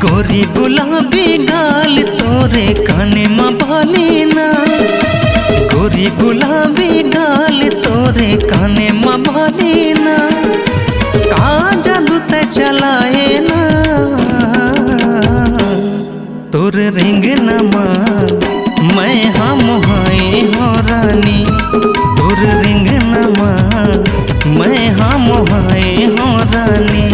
गोरी गुलाबी गाल तोरे काने माँ भालीना, गोरी गुलाबी गाल तोरे काने माँ भालीना, का जादू ते चलाए ना तोर रिंग नमा मैं हाँ मोहाए हो रानी, तोर रिंग नमा मैं हाँ मोहाए हो रानी।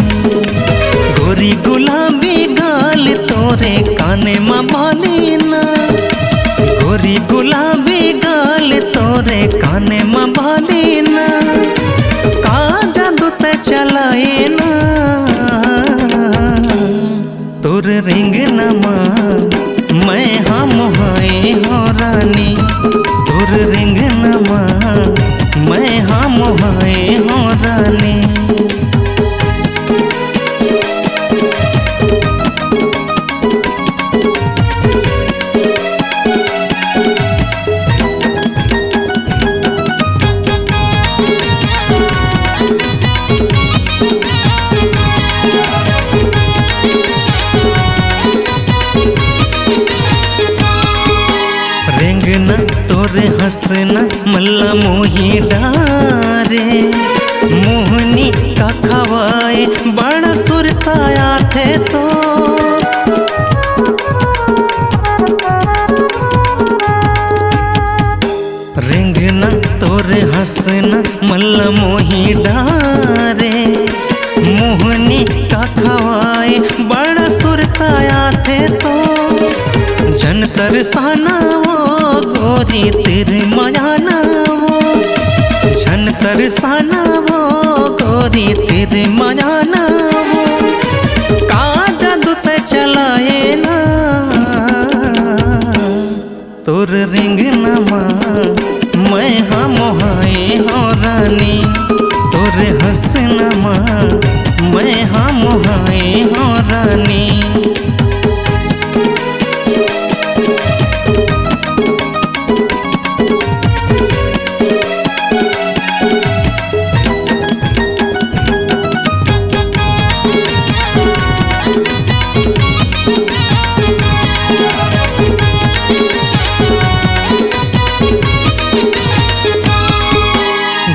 गोरी गुलाबी गाल तोरे काने माँ भालीना, गोरी गुलाबी गाल तोरे काने माँ भालीना, का जादू ते चलाए ना तोर रिंग नमा मैं हाँ मोहाए हो रानी, तोर रिंग नमा मैं हाँ मोहाए हो रानी। रेंगना तोरे हंसना मल्ला मोही डारे, मोहनी का खवाए बड़ा सुरताया थे तो, रेंगना तोरे हंसना मल्ला मोही डारे, मोहनी का खवाए बड़ा सुरताया थे तो, जन तरसाना वो गोरी तेरे मायाना वो, जन तरसाना वो गोरी तेरे मायाना वो, का जादू ते चलाए ना तोर रिंग नमा मैं हाँ मोहाए हो रानी, तोर हंसनमा मैं हाँ मोहाए हो रानी।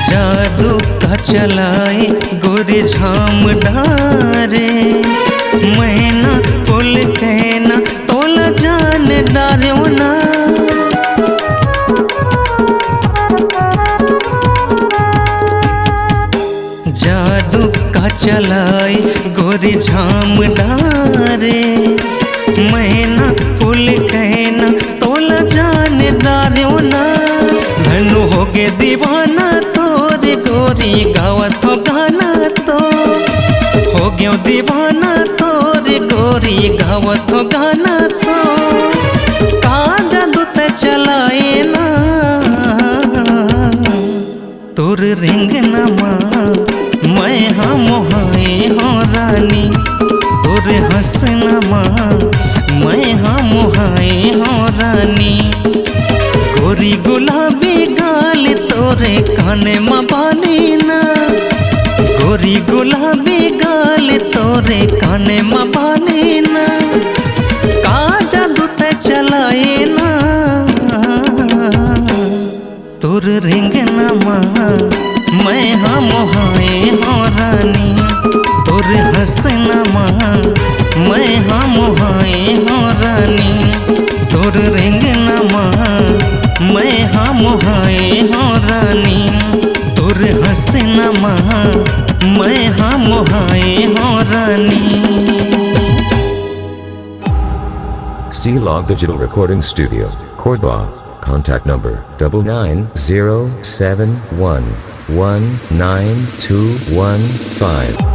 जादू का चलाए गोरी झाम डारे, मैना पुल कहना तोला जान डारो ना, जादू का चलाए गोरी झाम डारे, मैना पुल कहना तोला जान डारो ना, धनु हो गे दीवाना तोरे गोरी गावत हो गाना तो, हो गयो दीवाना तोरे गोरी गावत हो गाना तो, का जादू ते चलाए ना तोर रिंग नमा मैं हाँ मोहाए हो रानी, तोर हंसनमा मैं हाँ मोहाए हो रानी। गोरी गुलाबी गाल तोरे काने माँ भालीना, गोरी गुलाबी गाल तोरे काने माँ भालीना, का जादू ते चलाए ना तोर रिंग नमा मैं हाँ मोहाए हो रानी, तोर हंसनमा मैं हाँ मोहाए हो रानी, तोर रिंग नमा मैं हाँ मोहाए हो रानी, तोर हंसनमा मैं हाँ मोहाए हो रानी। C-Log Digital Recording Studio, Cordoba. Contact number 9907119215.